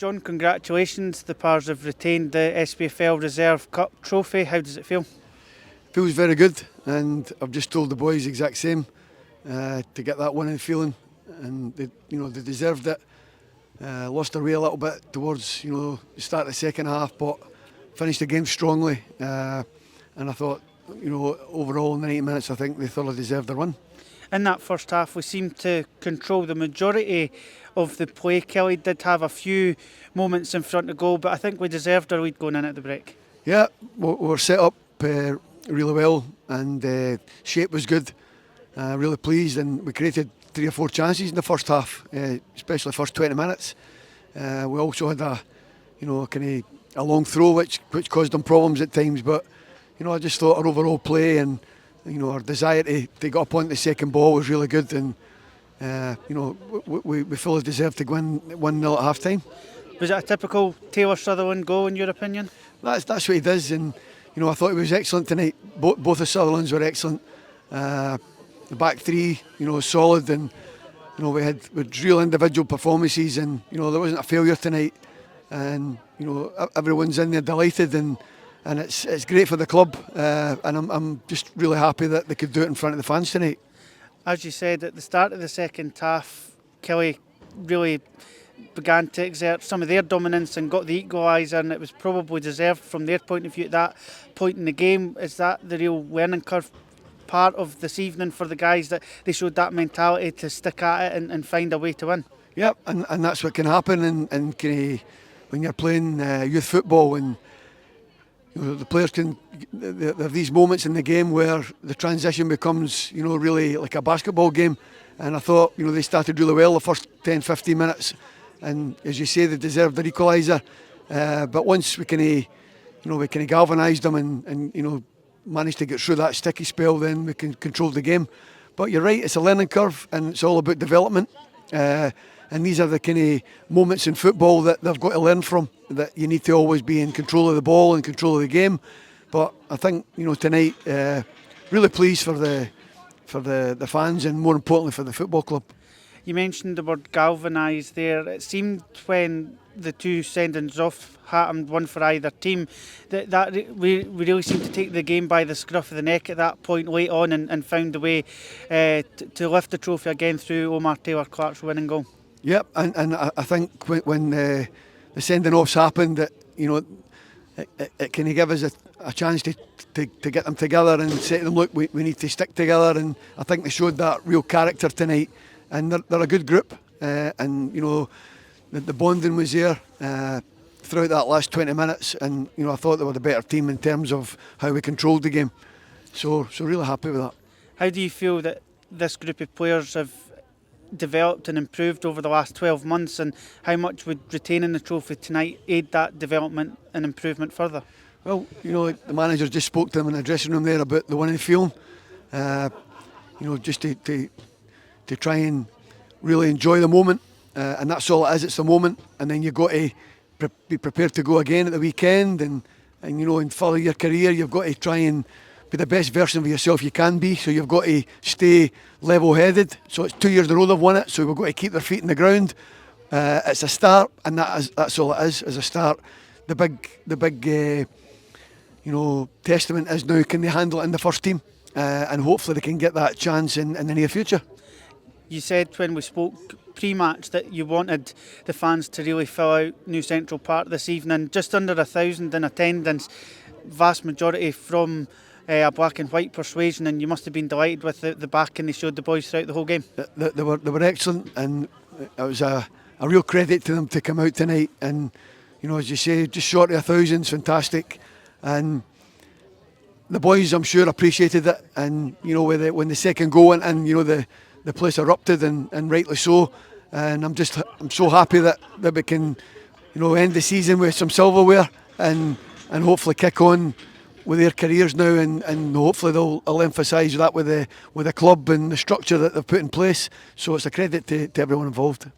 John, congratulations. The Pars have retained the SPFL Reserve Cup trophy. How does it feel? Feels very good, and I've just told the boys the exact same to get that winning feeling, and they deserved it. Lost their way a little bit towards the start of the second half, but finished the game strongly. And I thought overall in the 90 minutes, I think they thoroughly deserved their win. In that first half, we seemed to control the majority of the play. Kelly did have a few moments in front of goal, but I think we deserved our lead going in at the break. Yeah, we were set up really well, and shape was good. Really pleased, and we created 3 or 4 chances in the first half, especially the first 20 minutes. We also had a long throw which caused them problems at times, but I just thought our overall play and our desire to get up on the second ball was really good, and we fully deserved to win 1-0 at half time. Was it a typical Taylor Sutherland goal in your opinion? That's what he does, and I thought he was excellent tonight. Both the Sutherlands were excellent. The back three, solid, and we had real individual performances, and there wasn't a failure tonight, and everyone's in there delighted, and it's great for the club, and I'm just really happy that they could do it in front of the fans tonight. As you said, at the start of the second half, Kelly really began to exert some of their dominance and got the equaliser, and it was probably deserved from their point of view at that point in the game. Is that the real learning curve part of this evening for the guys, that they showed that mentality to stick at it and find a way to win? Yep, and that's what can happen and when you're playing youth football, and the players there are these moments in the game where the transition becomes really like a basketball game, and I thought they started really well the first 10-15 minutes, and as you say, they deserved their equaliser, but once we galvanised them and managed to get through that sticky spell, then we can control the game. But you're right, it's a learning curve, and it's all about development, and these are the kind of moments in football that they've got to learn from, that you need to always be in control of the ball and control of the game. But I think tonight, really pleased for the fans, and more importantly for the football club. You mentioned the word galvanised there. It seemed when the 2 sendings off happened, one for either team, that we really seemed to take the game by the scruff of the neck at that point late on, and found a way to lift the trophy again through Omar Taylor-Clark's winning goal. Yep, and I think when the sending offs happened, that it can give us a chance to get them together and say to them, look, we need to stick together, and I think they showed that real character tonight, and they're a good group, and the bonding was there throughout that last 20 minutes, and I thought they were the better team in terms of how we controlled the game, so really happy with that. How do you feel that this group of players have developed and improved over the last 12 months, and how much would retaining the trophy tonight aid that development and improvement further? Well, the manager just spoke to them in the dressing room there about the winning feeling, just to try and really enjoy the moment, and that's all it is, it's the moment, and then you've got to be prepared to go again at the weekend, and further your career, you've got to try and be the best version of yourself you can be, so you've got to stay level-headed. So it's 2 years in a row they've won it, so we've got to keep their feet in the ground. It's a start, and that's all it is a start. The big testament is now, can they handle it in the first team, and hopefully they can get that chance in the near future. You said when we spoke pre-match that you wanted the fans to really fill out New Central Park this evening. Just under 1,000 in attendance, vast majority from a black and white persuasion, and you must have been delighted with the backing they showed the boys throughout the whole game. They were excellent, and it was a real credit to them to come out tonight, and as you say, just short of 1,000's fantastic, and the boys, I'm sure, appreciated it, and when the second goal went in, the place erupted, and rightly so, and I'm so happy that we can end the season with some silverware, and hopefully kick on with their careers now, and hopefully they'll emphasise that with the club and the structure that they've put in place. So it's a credit to everyone involved.